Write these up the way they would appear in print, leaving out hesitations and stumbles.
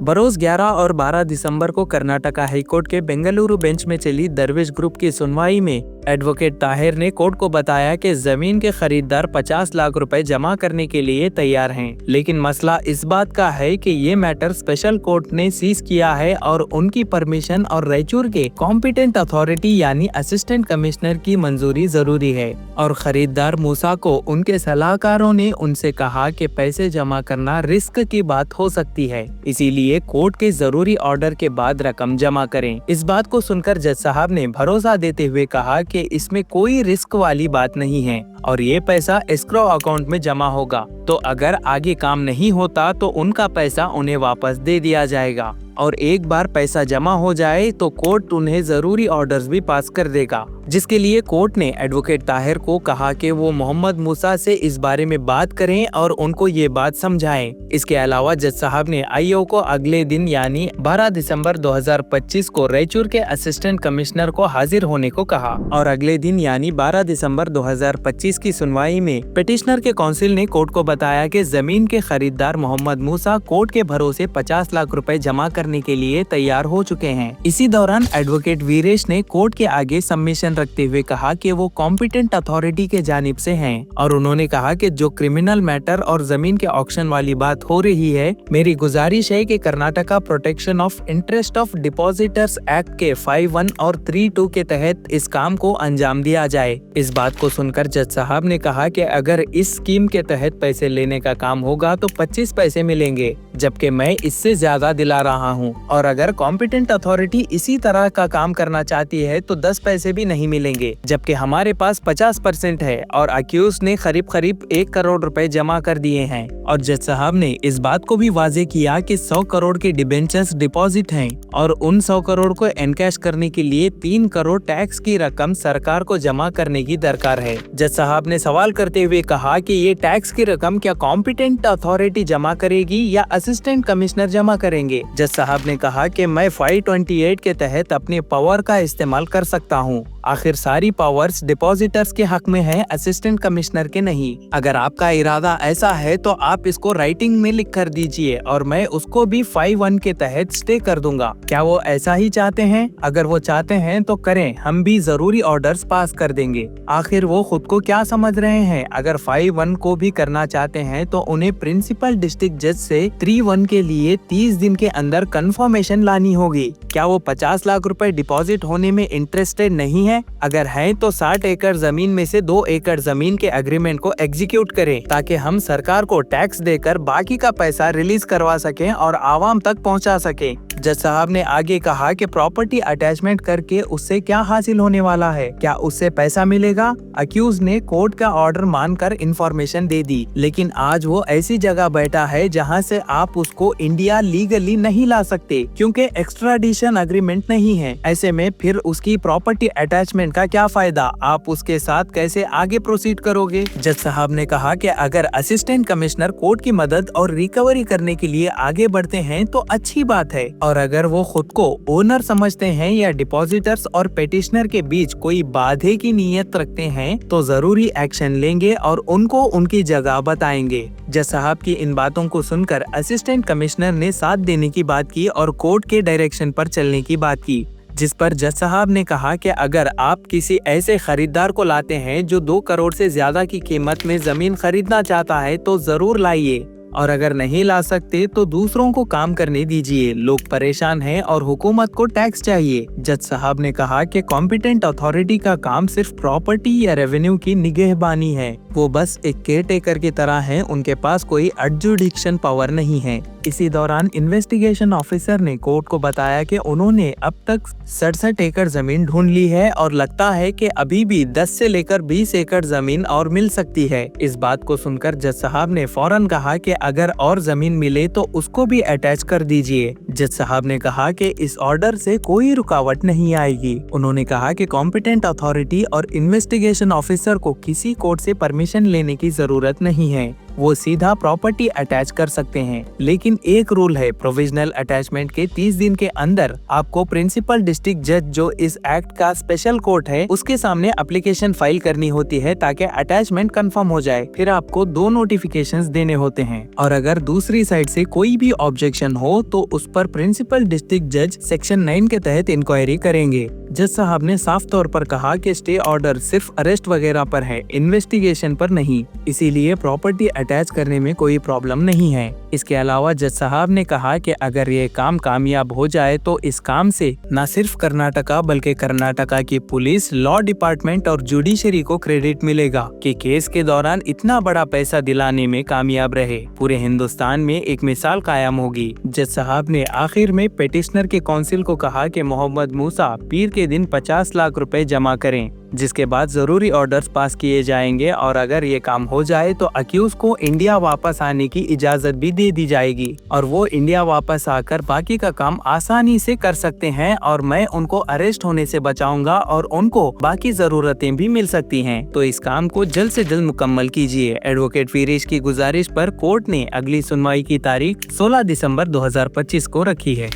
बरोज 11 और 12 दिसंबर को कर्नाटका हाईकोर्ट के बेंगलुरु बेंच में चली दरवेश ग्रुप की सुनवाई में एडवोकेट ताहिर ने कोर्ट को बताया कि जमीन के खरीदार 50 लाख रुपए जमा करने के लिए तैयार हैं, लेकिन मसला इस बात का है कि ये मैटर स्पेशल कोर्ट ने सीज किया है और उनकी परमिशन और रायचूर के कॉम्पिटेंट अथॉरिटी यानी असिस्टेंट कमिश्नर की मंजूरी जरूरी है। और खरीदार मूसा को उनके सलाहकारों ने उनसे कहा कि पैसे जमा करना रिस्क की बात हो सकती है, इसीलिए कोर्ट के जरूरी ऑर्डर के बाद रकम जमा करें। इस बात को सुनकर जज साहब ने भरोसा देते हुए कहा कि इसमें कोई रिस्क वाली बात नहीं है और ये पैसा एस्क्रो अकाउंट में जमा होगा, तो अगर आगे काम नहीं होता तो उनका पैसा उन्हें वापस दे दिया जाएगा और एक बार पैसा जमा हो जाए तो कोर्ट उन्हें जरूरी ऑर्डर्स भी पास कर देगा, जिसके लिए कोर्ट ने एडवोकेट ताहिर को कहा कि वो मोहम्मद मूसा से इस बारे में बात करें और उनको ये बात समझाएं। इसके अलावा जज साहब ने आईओ को अगले दिन यानी 12 दिसंबर 2025 को रायचूर के असिस्टेंट कमिश्नर को हाजिर होने को कहा और अगले दिन यानी 12 दिसंबर 2025 की सुनवाई में पिटिशनर के काउंसिल ने कोर्ट को बताया कि जमीन के खरीदार मोहम्मद मूसा कोर्ट के भरोसे 50 लाख रुपए जमा करने के लिए तैयार हो चुके हैं। इसी दौरान एडवोकेट वीरेश ने कोर्ट के आगे सबमिशन रखते हुए कहा कि वो कॉम्पिटेंट अथॉरिटी के जानिब से हैं और उन्होंने कहा कि जो क्रिमिनल मैटर और जमीन के ऑक्शन वाली बात हो रही है, मेरी गुजारिश है कि Karnataka protection of interest of depositors act के 5(1) और 3(2) के तहत इस काम को अंजाम दिया जाए। इस बात को सुनकर जज साहब ने कहा कि अगर इस स्कीम के तहत पैसे लेने का काम होगा तो 25 पैसे मिलेंगे, जबकि मैं इससे ज्यादा दिला रहा हूँ, और अगर कॉम्पिटेंट अथॉरिटी इसी तरह का काम करना चाहती है तो 10 पैसे भी नहीं मिलेंगे, जबकि हमारे पास 50% है और अक्यूज ने करीब 1 करोड़ रुपए जमा कर दिए हैं। और जज साहब ने इस बात को भी वाजे किया कि 100 करोड़ के डिबेंचर्स डिपॉजिट हैं और उन 100 करोड़ को एनकैश करने के लिए 3 करोड़ टैक्स की रकम सरकार को जमा करने की दरकार है। जज साहब ने सवाल करते हुए कहा कि ये टैक्स की रकम क्या कॉम्पिटेंट अथॉरिटी जमा करेगी या असिस्टेंट कमिश्नर जमा करेंगे। जज साहब ने कहा कि मैं 528 के तहत अपने पावर का इस्तेमाल कर सकता हूँ। आखिर सारी पावर्स डिपॉजिटर्स के हक में है, असिस्टेंट कमिश्नर के नहीं। अगर आपका इरादा ऐसा है तो आप इसको राइटिंग में लिख कर दीजिए और मैं उसको भी 5(1) के तहत स्टे कर दूंगा। क्या वो ऐसा ही चाहते हैं? अगर वो चाहते हैं तो करें, हम भी जरूरी ऑर्डर्स पास कर देंगे। आखिर वो खुद को क्या समझ रहे हैं? अगर 5(1) को भी करना चाहते हैं तो उन्हें प्रिंसिपल डिस्ट्रिक्ट जज से 3(1) के लिए 30 दिन के अंदर कंफर्मेशन लानी होगी। क्या वो 50 लाख रुपए डिपॉजिट होने में इंटरेस्टेड नहीं है? अगर हैं तो 60 एकड़ जमीन में से 2 एकड़ जमीन के एग्रीमेंट को एग्जीक्यूट करें ताकि हम सरकार को टैक्स देकर बाकी का पैसा रिलीज करवा सकें और आवाम तक पहुंचा सकें। जज साहब ने आगे कहा कि प्रॉपर्टी अटैचमेंट करके उससे क्या हासिल होने वाला है? क्या उससे पैसा मिलेगा? अक्यूज ने कोर्ट का ऑर्डर मानकर इंफॉर्मेशन दे दी, लेकिन आज वो ऐसी जगह बैठा है जहां से आप उसको इंडिया लीगली नहीं ला सकते क्योंकि एक्स्ट्राडिशन अग्रीमेंट नहीं है। ऐसे में फिर उसकी प्रॉपर्टी अटैचमेंट का क्या फायदा? आप उसके साथ कैसे आगे प्रोसीड करोगे? जज साहब ने कहा कि अगर असिस्टेंट कमिश्नर कोर्ट की मदद और रिकवरी करने के लिए आगे बढ़ते हैं तो अच्छी बात है, और अगर वो खुद को ओनर समझते हैं या डिपॉजिटर्स और पेटिशनर के बीच कोई बाधे की नीयत रखते हैं तो जरूरी एक्शन लेंगे और उनको उनकी जगह बताएंगे। जज साहब की इन बातों को सुनकर असिस्टेंट कमिश्नर ने साथ देने की बात की और कोर्ट के डायरेक्शन पर चलने की बात की, जिस पर जज साहब ने कहा कि अगर आप किसी ऐसे खरीदार को लाते हैं जो 2 करोड़ से ज्यादा की कीमत में जमीन खरीदना चाहता है तो जरूर लाइए, और अगर नहीं ला सकते तो दूसरों को काम करने दीजिए। लोग परेशान हैं और हुकूमत को टैक्स चाहिए। जज साहब ने कहा कि कॉम्पिटेंट अथॉरिटी का काम सिर्फ प्रॉपर्टी या रेवेन्यू की निगहबानी है, वो बस एक केयरटेकर की तरह हैं, उनके पास कोई एडजुडिक्शन पावर नहीं है। इसी दौरान इन्वेस्टिगेशन ऑफिसर ने कोर्ट को बताया कि उन्होंने अब तक 67 एकड़ जमीन ढूंढ ली है और लगता है कि अभी भी 10 से लेकर 20 एकड़ जमीन और मिल सकती है। इस बात को सुनकर जज साहब ने फौरन कहा कि अगर और जमीन मिले तो उसको भी अटैच कर दीजिए। जज साहब ने कहा कि इस ऑर्डर से कोई रुकावट नहीं आएगी। उन्होंने कहा कि कॉम्पिटेंट अथॉरिटी और इन्वेस्टिगेशन ऑफिसर को किसी कोर्ट से परमिशन लेने की जरूरत नहीं है। वो सीधा प्रॉपर्टी अटैच कर सकते हैं। लेकिन एक रूल है, प्रोविजनल अटैचमेंट के 30 दिन के अंदर आपको प्रिंसिपल डिस्ट्रिक्ट जज जो इस एक्ट का स्पेशल कोर्ट है उसके सामने एप्लीकेशन फाइल करनी होती है ताकि अटैचमेंट कंफर्म हो जाए। फिर आपको 2 नोटिफिकेशंस देने होते हैं और अगर दूसरी साइड से कोई भी ऑब्जेक्शन हो तो उस पर प्रिंसिपल डिस्ट्रिक्ट जज सेक्शन 9 के तहत इंक्वायरी करेंगे। जज साहब ने साफ तौर पर कहा कि स्टे ऑर्डर सिर्फ अरेस्ट वगैरह पर है, इन्वेस्टिगेशन पर नहीं, इसीलिए प्रॉपर्टी अटैच करने में कोई प्रॉब्लम नहीं है। इसके अलावा जज साहब ने कहा कि अगर ये काम कामयाब हो जाए तो इस काम से न सिर्फ कर्नाटका बल्कि कर्नाटका की पुलिस, लॉ डिपार्टमेंट और जुडिशरी को क्रेडिट मिलेगा कि केस के दौरान इतना बड़ा पैसा दिलाने में कामयाब रहे। पूरे हिंदुस्तान में एक मिसाल कायम होगी। जज साहब ने आखिर में पेटिशनर के काउंसिल को कहा कि मोहम्मद मूसा पीर के दिन 50 लाख रुपए जमा करें, जिसके बाद जरूरी ऑर्डर्स पास किए जाएंगे और अगर ये काम हो जाए तो अक्यूज को इंडिया वापस आने की इजाजत भी दे दी जाएगी और वो इंडिया वापस आकर बाकी का काम आसानी से कर सकते हैं और मैं उनको अरेस्ट होने से बचाऊंगा और उनको बाकी जरूरतें भी मिल सकती हैं। तो इस काम को जल्द से जल्द मुकम्मल कीजिए। एडवोकेट वीरेश की गुजारिश पर कोर्ट ने अगली सुनवाई की तारीख 16 दिसंबर 2025 को रखी है।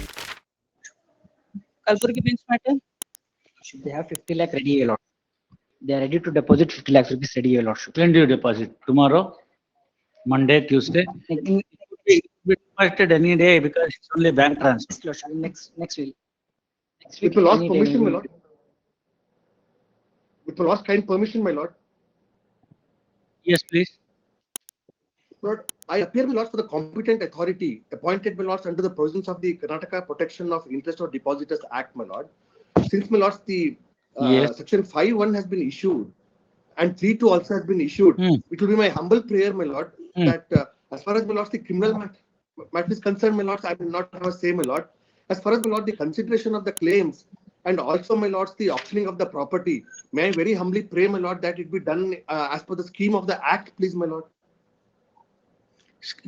Kalburgi bench matter, should they have 50 lakh ready, your lordship? They are ready to deposit 50 lakhs rupees ready, your lordship. When do you deposit? Tomorrow? Monday, Tuesday? Like in- It will be deposited any day because it's only bank transfer. Yes, lordship, next week. Next With my lord's any day, permission, my we will- lord. With my lord's kind permission, my lord. Yes, please. Lord, I appear, my lord, for the competent authority appointed, my lords, under the provisions of the Karnataka Protection of Interest of Depositors Act, my lord. Since, my lords, the Yes. section 5(1) has been issued and 3(2) also has been issued, it will be my humble prayer, my lord, that as far as, my lords, the criminal matter is concerned, my lords, I will not have a say, my lord. As far as, my lord, the consideration of the claims and also, my lords, the auctioning of the property, may I very humbly pray, my lord, that it be done as per the scheme of the act, please, my lord.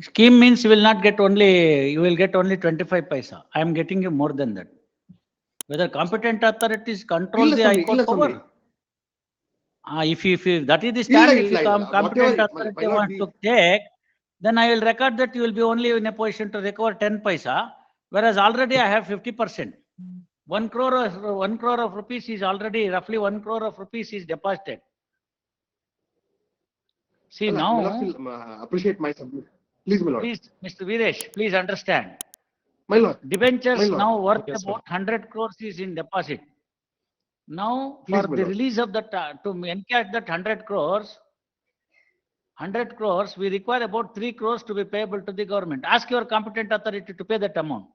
Scheme means you will not get only, you will get only 25 paisa. I am getting you more than that. Whether competent authorities control the High Court power. If that is the stand, if you competent authority wants to take, then I will record that you will be only in a position to recover 10 paisa, whereas already I have 50%. 1 crore of rupees is already, roughly 1 crore of rupees is deposited. See My now, lord will appreciate my submission. Please, my lord. please, Mr. Viresh, please understand. My lord. Debentures My lord. now worth Yes, sir. about 100 crores is in deposit. Now, Please, for my the lord. release of that, to encash that 100 crores, we require about 3 crores to be payable to the government. Ask your competent authority to pay that amount.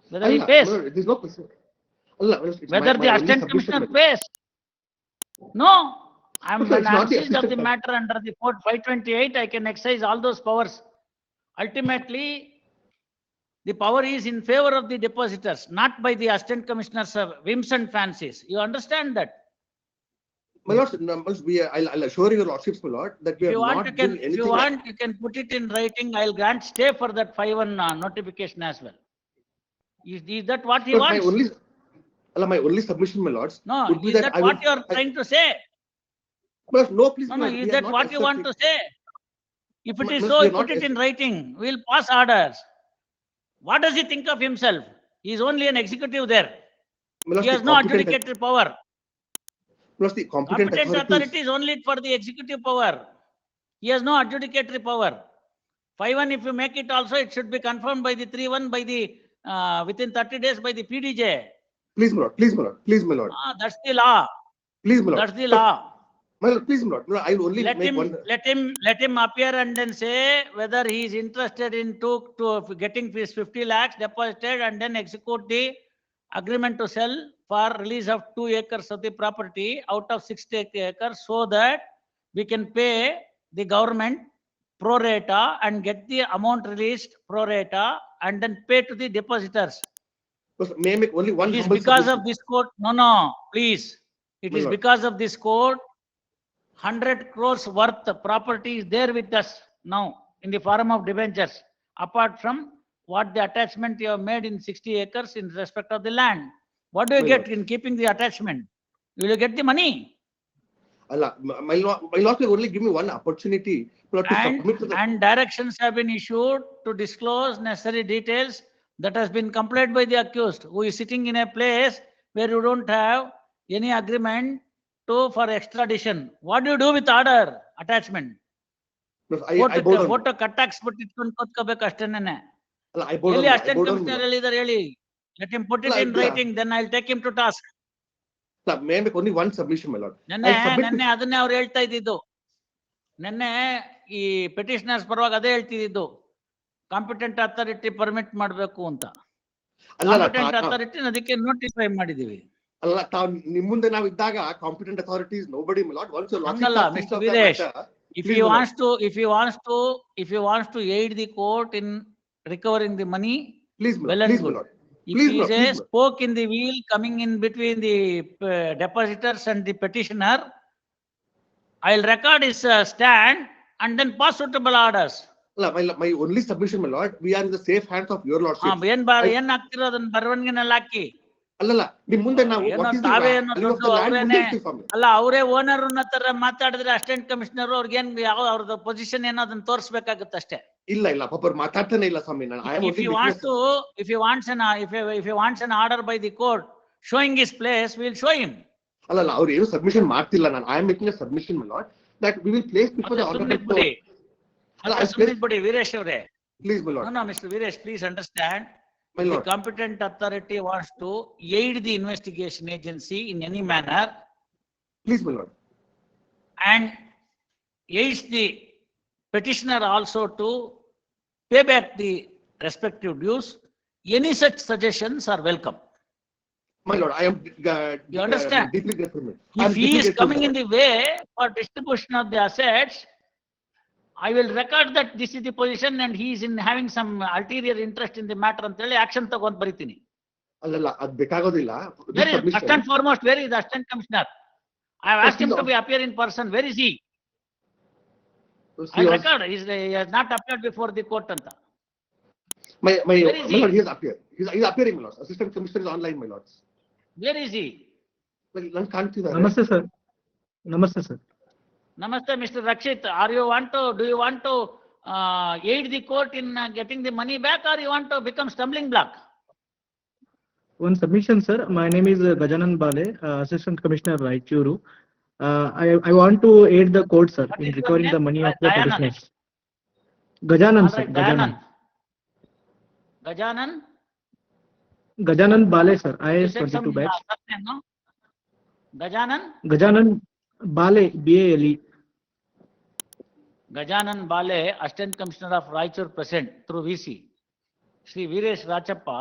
Whether he Allah, pays, my lord, there's no question. Allah, my lord, it's whether my the only assistant submission, commissioner my lord. pays. No, I'm No, sir, it's not the assist of the assistant matter under the code 528, I can exercise all those powers. Ultimately, the power is in favor of the depositors, not by the assistant commissioners of whims and fancies. You understand that? My lord, no, I'll assure your lordships, my lord, that we If have you want, not you done can, anything. if you want, you can put it in writing. I'll grant stay for that 5-1 notification as well. Is that what he Lord, my wants? only, Allah, my only submission, my lords, No, would be is that that I what will. you are trying to say? My lord, no, please, No, my no, lord, is we are that not what you want to accepting. say? If it My is lord, so, we are put not it in writing. We'll pass orders. What does he think of himself? He is only an executive there. My lord, He the has no competent, adjudicatory power. plus the competent Competent authorities. authority is only for the executive power. He has no adjudicatory power. 5-1, if you make it also, it should be confirmed by the 3-1 by the within 30 days by the PDJ. Please, my lord, please, my lord, please, my lord, That's the law. please, my lord. That's the law. My lord, please, my lord, I will only Let make him one. let him appear and then say whether he is interested in to getting his 50 lakhs deposited and then execute the agreement to sell for release of 2 acres of the property out of 60 acres, so that we can pay the government pro rata and get the amount released pro rata and then pay to the depositors. May I make only one It is humble because submission? of this court. No, please. It My is lord. because of this court. 100 crores worth property is there with us now in the form of debentures, apart from what the attachment you have made in 60 acres in respect of the land. What do you My get lord. in keeping the attachment? Will you get the money? Allah, my lord will only give me one opportunity to submit to the. And directions have been issued to disclose necessary details that has been complied by the accused, who is sitting in a place where you don't have any agreement for extradition. What do you do with order attachment? No, I bowed down. Photo ಕಟ್ಟಾಕ್ಸ್ಬಿಟ್ಟು ಇಟ್ಕೊಂಡು ಕೂತ್ಕೋಬೇಕು ಅಷ್ಟೇನೆ. Allah, I bowed ಎಲ್ಲಿ down. Assistant commissioner ಹೇಳಿದಾರೆ ಹೇಳಿ. Let him put it in writing, then I'll take him to task. May I make only one submission, my lord? ನೆನ್ನೆ ಅದನ್ನೇ ಅವ್ರು ಹೇಳ್ತಾ ಇದ್ದಿದ್ದು. ನೆನ್ನೆ ಈ ಪೆಟಿಷನರ್ಸ್ ಪರವಾಗಿ ಅದೇ ಹೇಳ್ತಿದ್ದು, ಕಾಂಪಿಟೆಂಟ್ ಅಥಾರಿಟಿ ಪರ್ಮಿಟ್ ಮಾಡಬೇಕು ಅಂತ. ಕಾಂಪಿಟೆಂಟ್ ಅಥಾರಿಟಿ ಅದಕ್ಕೆ ನೋಟಿಫೈ ಮಾಡಿದೀವಿ. ಅಲ್ಲ, ತಾವು ನಿಮ್ಮ ಮುಂದೆ ನಾವು ಇದ್ದಾಗ competent authorities nobody my lord. Once ಹಂಗಲ್ಲ mister Veeresh, if he wants to aid the court in recovering the money, please well and good. If he is a spoke in the wheel coming in between the depositors and the petitioner, I'll record his stand and then pass suitable orders. My only submission, my lord, we are in the safe hands of your lordship. ಏನ್ ಆಗ್ತಿರೋ ಅದನ್ನ ಬರವಣಿಗೆನಲ್ಲಿ ಹಾಕಿ. ಅಲ್ಲಲ್ಲ, ನಿಮ್ ಮುಂದೆ ನಾವು ಅಲ್ಲ, ಅವರೇ owner ತರ ಮಾತಾಡಿದ್ರೆ ಅಸಿಸ್ಟೆಂಟ್ ಕಮಿಷನರ್ ಅವ್ರಿಗೇನ್ ಯಾವ ಅವ್ರದ್ದು ಪೊಸಿಷನ್ ಏನೋ ಅದನ್ನ ತೋರಿಸ್ಬೇಕಾಗುತ್ತೆ ಅಷ್ಟೇ. ಇಲ್ಲ ಪಾಪ ಮಾತಾಡ್ತಾನೆ ಇಲ್ಲ ಸ್ವಾಮಿ. If he wants an order by the court showing his place, we'll show him. ಅಲ್ಲಲ್ಲ, ಅವ್ರು ಏನು ಸಬ್ಮಿಷನ್ ಮಾಡ್ತಿಲ್ಲ. ನಾನು I am making a submission, my lord, that we will place before the honorable court. Viresh avare, please, my lord. No, Mr. Viresh, please understand. My lord, the competent authority wants to aid the investigation agency in any manner. Please, my lord. And aids the petitioner also to pay back the respective dues. Any such suggestions are welcome. My lord, I am you understand? Deeply grateful. If he is coming in the way for distribution of the assets, I will record that this is the position and he is in having some ulterior interest in the matter ಅಂತ ಹೇಳಿ action ತಗೊಂಡು ಬರಿತೀನಿ. ಅಲ್ಲಲ್ಲ, ಅದು ಬೇಕಾಗೋದಿಲ್ಲ. First and foremost, where is the assistant commissioner? I have asked him to appear in person. Where is he? I record. He has not appeared before the court anta. My lord, he has appeared. He is appearing, my lord. Assistant commissioner is online, my lords. Where is he? ನಾನು ಕಾಣ್ತಿದ್ದಾರೆ. ನಮಸ್ತೆ sir. ನಮಸ್ತೆ sir. Namaste, Mr. Rakshit. Do you want to aid the court in getting the money back, or you want to become stumbling block? One submission, sir. My name is Gajanan Bale, Assistant Commissioner, Raichuru. I want to aid the court, sir, in recovering the money of the petitioners. Gajanan, sir. Gajanan Bale, sir. IAS 22 batch. Gajanan Bale, BALE. Gajanan Bale, Assistant Commissioner of Raichur, present through VC. Shri Viresh Rachappa,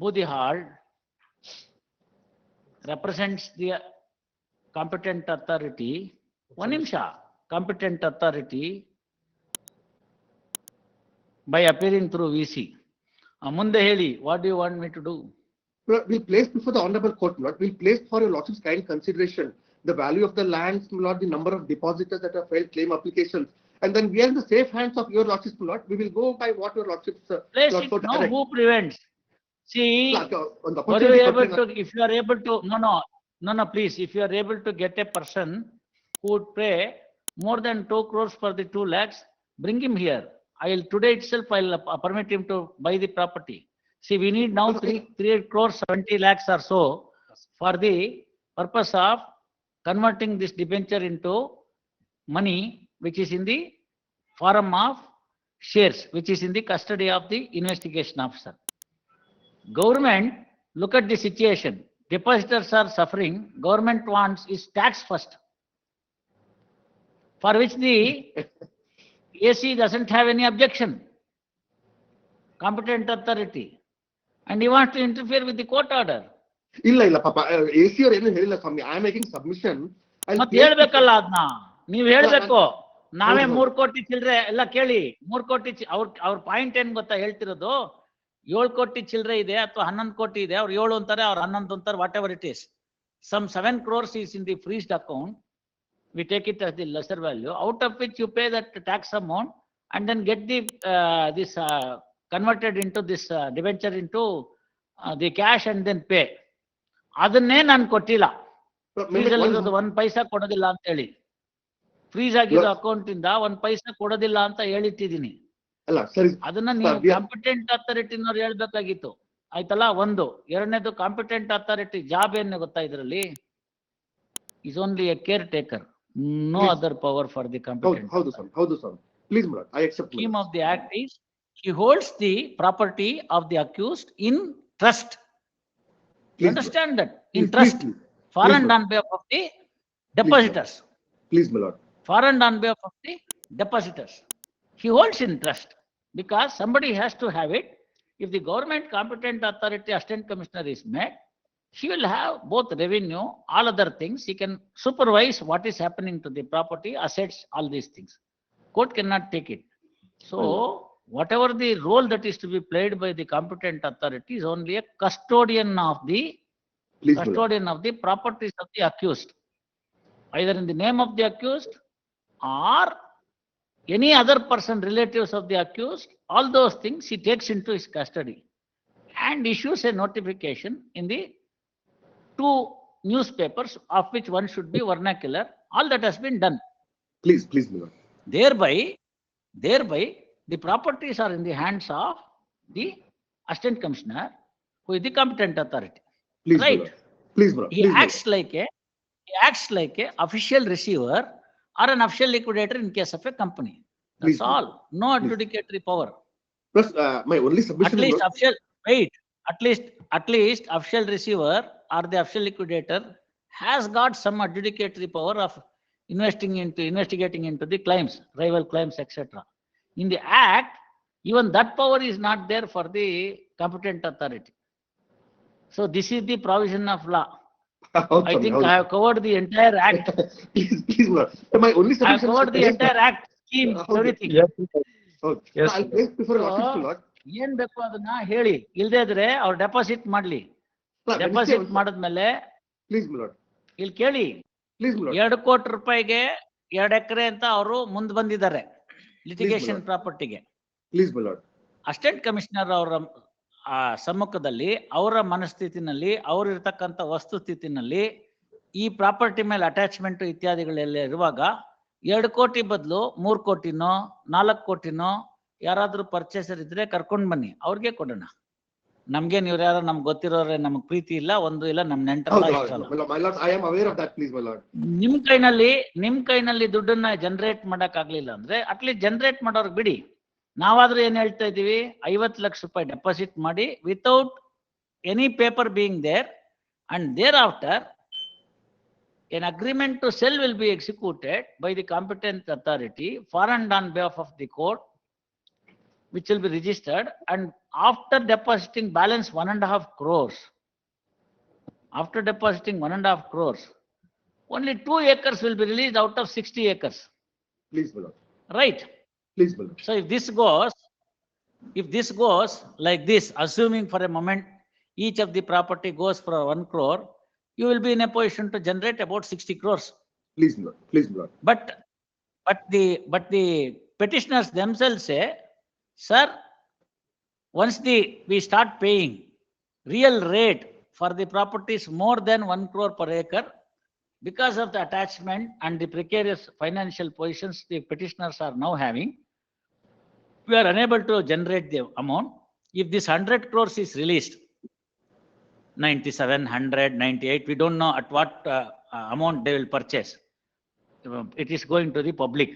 Budihal, represents the competent authority. One nimsha, competent authority by appearing through VC. Munde heli, what do you want me to do? We'll place before the honorable court, my lord. We'll place for your lordship's kind consideration the value of the lands, my lord, the number of depositors that have filed claim applications, and then we are in the safe hands of your lordship's, my lord. We will go by what your lordship's place it. No, who prevents? See, are you able to, if you are able to, no, please, if you are able to get a person who would pay more than 2 crores for the 2 lakhs, bring him here. Today itself, I'll permit him to buy the property. See, we need now 3 crores 70 lakhs or so for the purpose of converting this debenture into money, which is in the form of shares, which is in the custody of the investigation officer. Government, look at the situation. Depositors are suffering. Government wants is tax first, for which the AC doesn't have any objection. Competent authority. And he wants to interfere with the court order. ಇಲ್ಲ ಪಾಪ AC ಅವರು ಏನು ಹೇಳಿಲ್ಲ ಸ್ವಾಮಿ. I am making submission. ಮತ್ತೆ ಹೇಳ್ಬೇಕಲ್ಲ ಅದನ್ನ, ನೀವ್ ಹೇಳ್ಬೇಕು. ನಾವೇ 3 ಕೋಟಿ ಚಿಲ್ಲರೆ ಎಲ್ಲ ಕೇಳಿ, 3 ಕೋಟಿ ಅವ್ರ ಪಾಯಿಂಟ್ ಏನ್ ಗೊತ್ತಾ ಹೇಳ್ತಿರೋದು, 7 ಕೋಟಿ ಚಿಲ್ಲರೆ ಇದೆ ಅಥವಾ 11 ಕೋಟಿ ಇದೆ. ಅವ್ರು 7 ಅಂತಾರೆ, ಅವ್ರು 11 ಅಂತಾರೆ, what ever it is. Some 7 crores is in the freezed account. We take it as the lesser value, out of which you pay that tax amount and then get the this converted into this debenture into the cash and then pay. ಅದನ್ನೇ ನಾನು ಕೊಟ್ಟಿಲ್ಲ. Freeze ಅಲ್ಲಿ ಇರೋದು 1 ಪೈಸಾ ಕೊಡೋದಿಲ್ಲ ಅಂತ ಹೇಳಿ, freeze ಆಗಿರೋ account ಇಂದ 1 ಪೈಸಾ ಕೊಡೋದಿಲ್ಲ ಅಂತ ಹೇಳಿಟ್ಟಿದೀನಿ. ಅಲ್ಲ ಸರಿ, ಅದನ್ನ ನೀವು ಕಾಂಪಿಟೆಂಟ್ ಅಥಾರಿಟಿನವ್ರು ಹೇಳ್ಬೇಕಾಗಿತ್ತು. ಆಯ್ತಲ್ಲ, ಒಂದು. ಎರಡನೇದು, ಕಾಂಪಿಟೆಂಟ್ ಅಥಾರಿಟಿ ಜಾಬ್ ಏನ್ ಗೊತ್ತಾ ಇದ್ರಲ್ಲಿ? Is only a caretaker, no other power for the competent. ಹೌದು sir, please madam, I accept. Scheme of the act is he holds the property of the accused in trust. You understand that? In trust, for and on behalf of the depositors. Please, my lord. For and on behalf of the depositors. He holds in trust because somebody has to have it. If the government competent authority assistant commissioner is met, she will have both revenue, all other things. He can supervise what is happening to the property, assets, all these things. Court cannot take it. So, whatever the role that is to be played by the competent authority is only a custodian of the properties of the accused, either in the name of the accused or any other person, relatives of the accused. All those things he takes into his custody and issues a notification in the 2 newspapers, of which one should be vernacular. All that has been done. Please, my lord. Thereby, the properties are in the hands of the assistant commissioner, who is the competent authority. Please, right? Please, my lord. He acts like a official receiver or an official liquidator in case of a company. That's all. No adjudicatory power. Plus, my only submission. At least official receiver or the official liquidator has got some adjudicatory power of investigating into the claims, rival claims, etc. In the act, even that power is not there for the competent authority. So this is the provision of law. I think I have covered the entire act. Please, my lord. My only submission. I have covered the entire act, scheme, everything. Yes. I'll place before an office, my lord. ಏನ್ ಬೇಕು ಅದನ್ನ ಹೇಳಿ, ಇಲ್ದೇ ಇದ್ರೆ ಅವ್ರು deposit ಮಾಡ್ಲಿ. Deposit ಮಾಡಿದ್ಮೇಲೆ please my lord. ಇಲ್ಲಿ ಕೇಳಿ, Please, my lord. 2 ಕೋಟಿ ರೂಪಾಯಿಗೆ 2 ಎಕರೆ ಅಂತ ಅವರು ಮುಂದೆ ಬಂದಿದ್ದಾರೆ ಲಿಟಿಗೇಷನ್ ಪ್ರಾಪರ್ಟಿಗೆ. Please, my lord. Assistant commissioner ಅವರ ಸಮ್ಮುಖದಲ್ಲಿ, ಅವರ ಮನಸ್ಥಿತಿನಲ್ಲಿ, ಅವರಿರ್ತಕ್ಕಂಥ ವಸ್ತುಸ್ಥಿತಿನಲ್ಲಿ ಈ ಪ್ರಾಪರ್ಟಿ ಮೇಲೆ ಅಟ್ಯಾಚ್ಮೆಂಟ್ ಇತ್ಯಾದಿಗಳೆಲ್ಲ ಇರುವಾಗ 2 ಕೋಟಿ ಬದಲು 3 ಕೋಟಿನೋ 4 ಕೋಟಿನೋ ಯಾರಾದ್ರೂ ಪರ್ಚೇಸರ್ ಇದ್ರೆ ಕರ್ಕೊಂಡ್ ಬನ್ನಿ, ಅವ್ರಿಗೆ ಕೊಡೋಣ. ನಮ್ಗೇನ್ ಇವ್ರು ಯಾರೋ ನಮ್ಗೆ ಗೊತ್ತಿರೋರೆ, ನಮಗ್ ಪ್ರೀತಿ ಇಲ್ಲ, ಒಂದು ಇಲ್ಲ, ನಮ್ ನೆಂಟರಲ್ಲ, ಇಷ್ಟಲ್ಲ. My lord, I am aware of that, please, my lord. ನಿಮ್ ಕೈನಲ್ಲಿ ದುಡ್ಡನ್ನ ಜನರೇಟ್ ಮಾಡಕ್ ಆಗ್ಲಿಲ್ಲ ಅಂದ್ರೆ ಅಟ್ಲೀಸ್ಟ್ ಜನರೇಟ್ ಮಾಡೋರ್ಗ್ ಬಿಡಿ. ನಾವಾದ್ರೂ ಏನ್ ಹೇಳ್ತಾ ಇದೀವಿ, 50 ಲಕ್ಷ ರೂಪಾಯಿ ಡೆಪಾಸಿಟ್ ಮಾಡಿ without any paper being there, and there after an agreement to sell will be executed by the competent authority for and on behalf of the court, which will be registered, and after depositing balance 1.5 crores, only 2 acres will be released out of 60 acres. Please, my lord. Right? Please, my lord. So if this goes like this, assuming for a moment each of the property goes for 1 crore, you will be in a position to generate about 60 crores. Please, my lord. Please, my lord. But the petitioners themselves say, sir, once we start paying real rate for the properties more than 1 crore per acre, because of the attachment and the precarious financial positions the petitioners are now having, we are unable to generate the amount. If this 100 crores is released, 97, 100, 98, we don't know at what amount they will purchase. It is going to the public.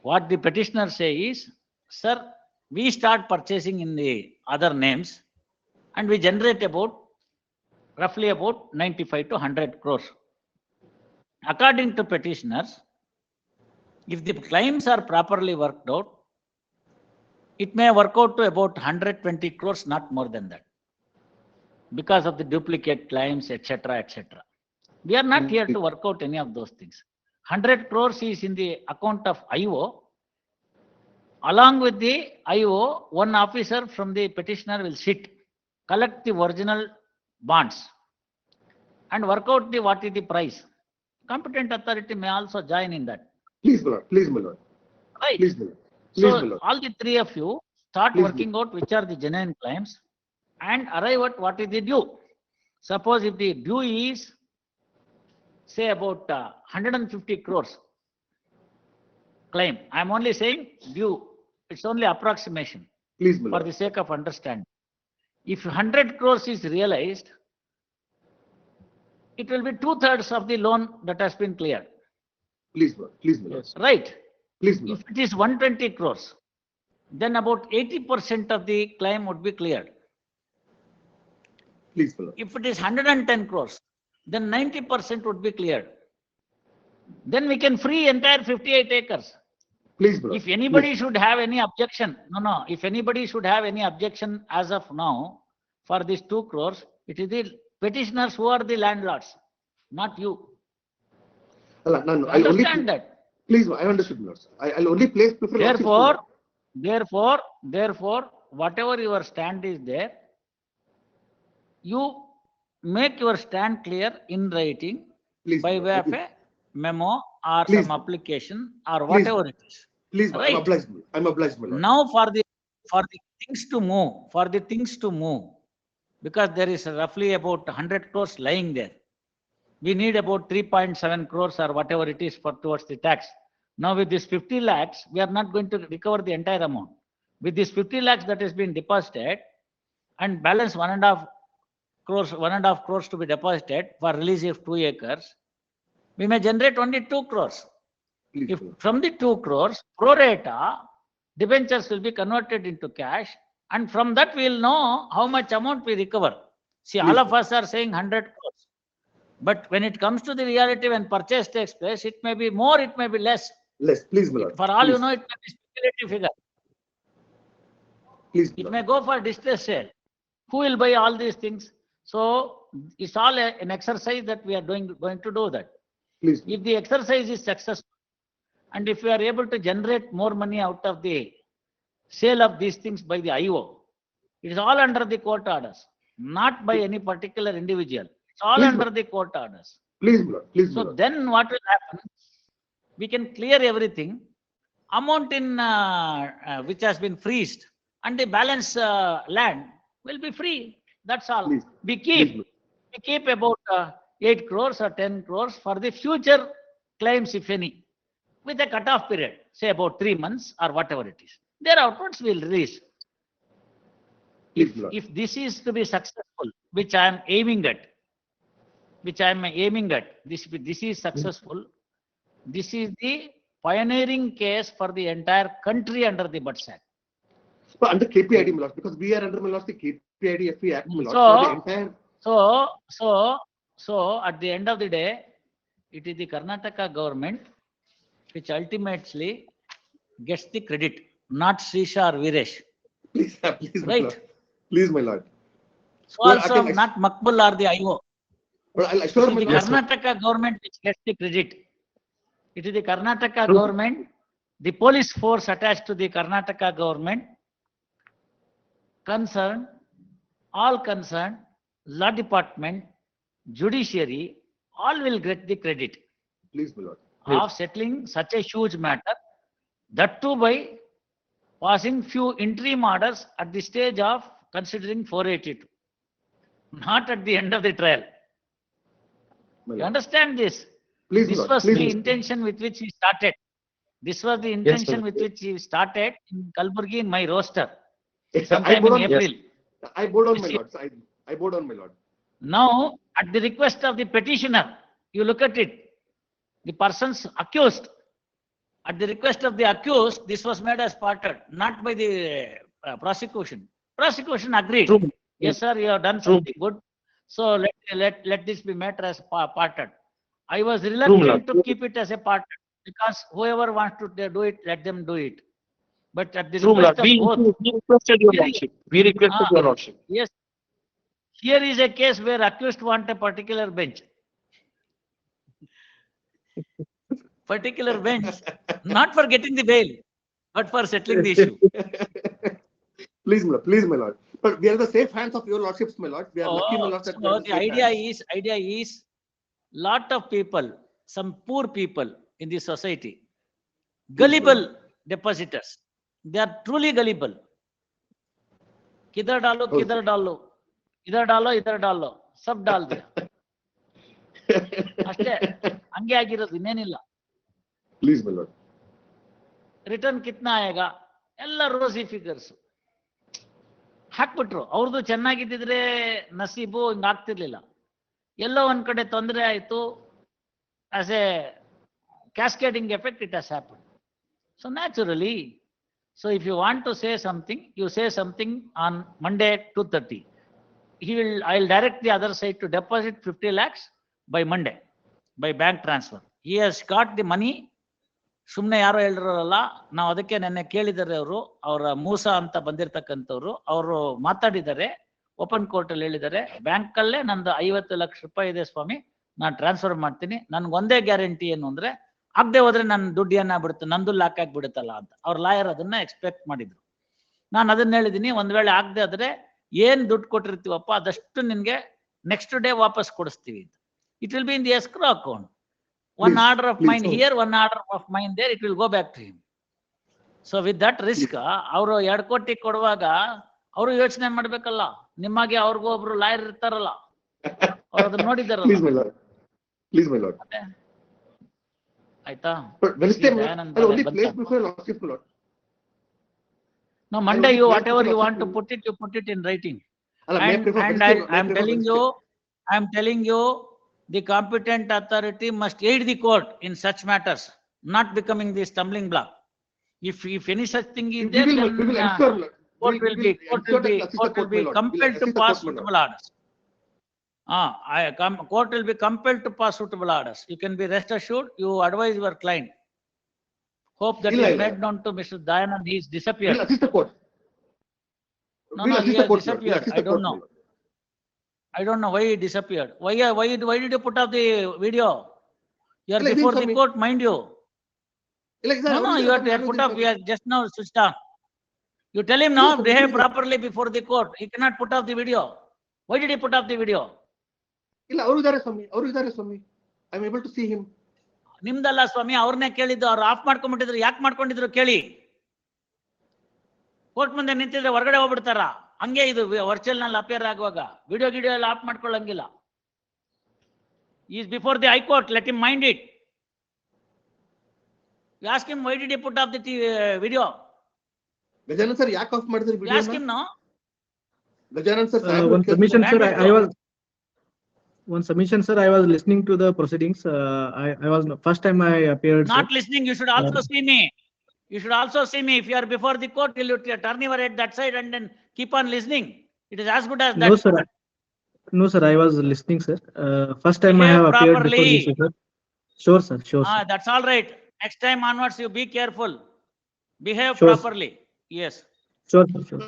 What the petitioners say is, sir, we start purchasing in the other names and we generate roughly about 95 to 100 crores. According to petitioners, if the claims are properly worked out, it may work out to about 120 crores, not more than that, because of the duplicate claims, etc., etc. We are not here to work out any of those things. 100 crores is in the account of IO. Along with the IO, one officer from the petitioner will sit, collect the original bonds and work out what is the price. Competent authority may also join in that. Please, my lord. Please, my lord. Right. Please, my lord. Please, So my lord. all the 3 of you start Please, working out which are the genuine claims and arrive at what is the due. Suppose if the due is say about 150 crores claim. I'm only saying due. It's only approximation Please, my for lord. the sake of understanding. If 100 crores is realized, it will be 2/3 of the loan that has been cleared, Please, my lord. Please, my lord. right? Please, my lord. If it is 120 crores, then about 80% of the claim would be cleared. Please, my lord. If it is 110 crores, then 90% would be cleared. Then we can free entire 58 acres. Please, my lord. If anybody should have any objection, if anybody should have any objection as of now for these 2 crores, it is the petitioners who are the landlords, not you. No, You understand that? Please, I understood, my lord. I'll only place prefer. Therefore, whatever your stand is there, you make your stand clear in writing Please, by way of please. a memo or Please. some application or Please. whatever it is. Please, my lord. Right. I'm obliged. I'm obliged, my lord. Now for the things to move, because there is roughly about 100 crores lying there. We need about 3.7 crores or whatever it is for towards the tax. Now with this 50 lakhs, we are not going to recover the entire amount. With this 50 lakhs that has been deposited and balance 1.5 crores to be deposited for release of 2 acres, we may generate only 2 crores. Please, If my lord. from the 2 crores, pro rata, debentures will be converted into cash, and from that we will know how much amount we recover. See, all Please. of us are saying 100 crores. But when it comes to the reality, when purchase takes place, it may be more, it may be less. Less, please, my lord. For all you Please. know, it may be speculative figure. Please, my It lord. may go for distress sale. Who will buy all these things? So it's all an exercise that we are going to do that. Please. If the exercise is successful, and if we are able to generate more money out of the sale of these things by the IO, it is all under the court orders, not by any particular individual. It's all Please, under the court orders. Please, my lord. Please, my So lord. then what will happen? We can clear everything, amount in which has been freezed, and the balance land will be free. That's all. Please. We Please, keep about 8 crores or 10 crores for the future claims, if any, with a cut-off period, say about 3 months or whatever it is. Thereafterwards, we'll release. Please, my lord. If this is to be successful, which I am aiming at, this is successful. This is the pioneering case for the entire country under the Butts Act. So under KPID, my lord, because we are under, my lord, the KPID FE Act, my lord. So the entire. So at the end of the day, it is the Karnataka government which ultimately gets the credit, not Srisha or Viresh. Please, please, my Right. lord. Please, my lord. So Well, I also can- not Makbul or the IO. But I'll It assure is my the lord. Karnataka government which gets the credit. It is the Karnataka government, the police force attached to the Karnataka government, all concerned, law department, judiciary, all will get the credit Please, my lord. of settling such a huge matter, that too by passing few interim orders at the stage of considering 482, not at the end of the trial. My You lord. understand this? Please, This my lord. was Please, the my lord. intention with which he started. This was the intention with which he started in Kalburgi in my roster, I sometime bowed in on. April. I bowed on, my This lord. I bowed on, my lord. Now, at the request of the petitioner, you look at it, the persons accused, at the request of the accused, this was made as parted, not by the prosecution. Prosecution agreed. Yes, sir, you have done something good. So let this be made as parted. I was reluctant to keep it as a parted because whoever wants to do it, let them do it. But at the request of both, We requested your lordship. We requested your lordship. yes, here is a case where accused want a particular bench. Particular bench, not for getting the bail, but for settling the issue. Please, my lord. Please, my lord. But we are the safe hands of your lordships, my lord. We are lucky, my lord, that we are So in the safe hands. idea is, lot of people, some poor people in the society, gullible depositors, they are truly gullible. किधर डालो किधर डालो इधर डालो सब डाल दिया. ಅಷ್ಟೇ, ಹಂಗೆ ಆಗಿರೋದು, ಇನ್ನೇನಿಲ್ಲ. Please, my lord. ರಿಟರ್ನ್ ಕಿತ್ನಾ ಆಯೇಗಾ ಎಲ್ಲ ರೋಸಿ ಫಿಗರ್ಸ್ ಹಾಕ್ಬಿಟ್ರು. ಅವ್ರದ್ದು ಚೆನ್ನಾಗಿದ್ದಿದ್ರೆ ನಸೀಬು ಹಿಂಗ್ ಆಗ್ತಿರ್ಲಿಲ್ಲ. ಎಲ್ಲೋ ಒಂದ್ ಕಡೆ ತೊಂದರೆ ಆಯ್ತು. As A cascading effect, it has happened. So naturally, so if you want to say something, you say something on Monday at 2:30. I'll direct the other side to deposit 50 lakhs by Monday, by bank transfer. He has got the money. ಸುಮ್ಮನೆ ಯಾರೋ ಹೇಳಿರೋಲ್ಲ, ನಾವು ಅದಕ್ಕೆ ನೆನ್ನೆ ಕೇಳಿದ್ದಾರೆ. ಅವರ ಮೂಸ ಅಂತ ಬಂದಿರತಕ್ಕಂಥವ್ರು, ಅವರು ಮಾತಾಡಿದ್ದಾರೆ, ಓಪನ್ ಕೋರ್ಟ್ ಅಲ್ಲಿ ಹೇಳಿದ್ದಾರೆ, ಬ್ಯಾಂಕ್ ಅಲ್ಲೇ ನಂದು 50 ಲಕ್ಷ ರೂಪಾಯಿ ಇದೆ ಸ್ವಾಮಿ, ನಾನು ಟ್ರಾನ್ಸ್ಫರ್ ಮಾಡ್ತೀನಿ. ನನ್ಗೆ ಒಂದೇ ಗ್ಯಾರಂಟಿ ಏನು ಅಂದ್ರೆ, ಆಗದೆ ಹೋದ್ರೆ ನನ್ನ ದುಡ್ಡು ಏನಾಗ್ಬಿಡುತ್ತೆ, ನಂದು ಲಾಕ್ ಆಗ್ಬಿಡುತ್ತಲ್ಲ ಅಂತ. ಅವ್ರ ಲಾಯರ್ ಅದನ್ನ ಎಕ್ಸ್ಪೆಕ್ಟ್ ಮಾಡಿದ್ರು. ನಾನು ಅದನ್ನ ಹೇಳಿದೀನಿ, ಒಂದ್ ವೇಳೆ ಆಗದೆ ಆದ್ರೆ ಏನ್ ದುಡ್ಡು ಕೊಟ್ಟಿರ್ತೀವಪ್ಪ ಅದಷ್ಟು ನಿನ್ಗೆ ನೆಕ್ಸ್ಟ್ ಡೇ ವಾಪಸ್ ಕೊಡಿಸ್ತೀವಿ ಅಂತ. It will be in the escrow account. One order of mine here, one order of mine there, it will go back to him. So with that risk, ಅವರು 2 ಕೋಟಿ ಕೊಡುವಾಗ ಅವರು ಯೋಚನೆ ಮಾಡ್ಬೇಕಲ್ಲ, ನಿಮಗೆ ಅವ್ರಿಗೂ ಒಬ್ರು ಲಾಯರ್ ಇರ್ತಾರಲ್ಲ, ಅವ್ರು ಅದನ್ನ ನೋಡಿದಾರಲ್ಲ. Please, my lord. Please, my lord. ಆಯ್ತಾ? But Wednesday, I'll only place before lordship, my lord. No, Monday you whatever you want to put it, you put it in writing. And I am telling you, the competent authority must aid the court in such matters, not becoming the stumbling block. If any such thing is there, then court will be compelled to pass suitable orders. Court will be compelled to pass suitable orders. You can be rest assured. You advise your client. Hope that is made known to Mr. Dayanand. He is disappeared. Assist the court. No, he has disappeared. I don't know. I don't know why he disappeared. Why did you put up the video? You are before the court, mind you. No, you have to put up. We are just now switched on. You tell him now, behave properly before the court. He cannot put up the video. Why did he put up the video? ಇಲ್ಲ, ಅವರು ಇದ್ದಾರೆ ಸ್ವಾಮಿ. I am able to see him. ನಿಮ್ದಲ್ಲ ಸ್ವಾಮಿ, ಅವ್ರನ್ನೇ ಕೇಳಿದ್ದು. ಅವ್ರು of ಮಾಡ್ಕೊಂಡ್ಬಿಟ್ಟಿದ್ರು. ಯಾಕೆ ಮಾಡ್ಕೊಂಡಿದ್ರು ಕೇಳಿ. Court ಮುಂದೆ ನಿಂತಿದ್ರೆ ಹೊರಗಡೆ ಹೋಗ್ಬಿಡ್ತಾರ. ಹಂಗೆ ಇದು ವರ್ಚುವಲ್ ನಲ್ಲಿ ಅಪಿಯರ್ ಆಗುವಾಗ ವಿಡಿಯೋ ಎಲ್ಲ ಆಫ್ ಮಾಡ್ಕೊಳ್ಳಂಗಿಲ್ಲ. Is before the high court, let him mind it. You ask him why did you put off the video. Gajanan sir ಯಾಕೆ ಆಫ್ ಮಾಡಿದ್ರಿ video? You ask him no. Gajanan sir, one submission, sir. One submission, sir. I was listening to the proceedings. I was first time I appeared. Not listening. You should also see me. You should also see me. If you are before the court, will you turn your head that side and then keep on listening? It is as good as that. No, sir. I was listening, sir. First time I have appeared before this, sir. Sure, sir. Sure. That's all right. Next time onwards, you be careful. Behave properly. Yes. Sure, sure.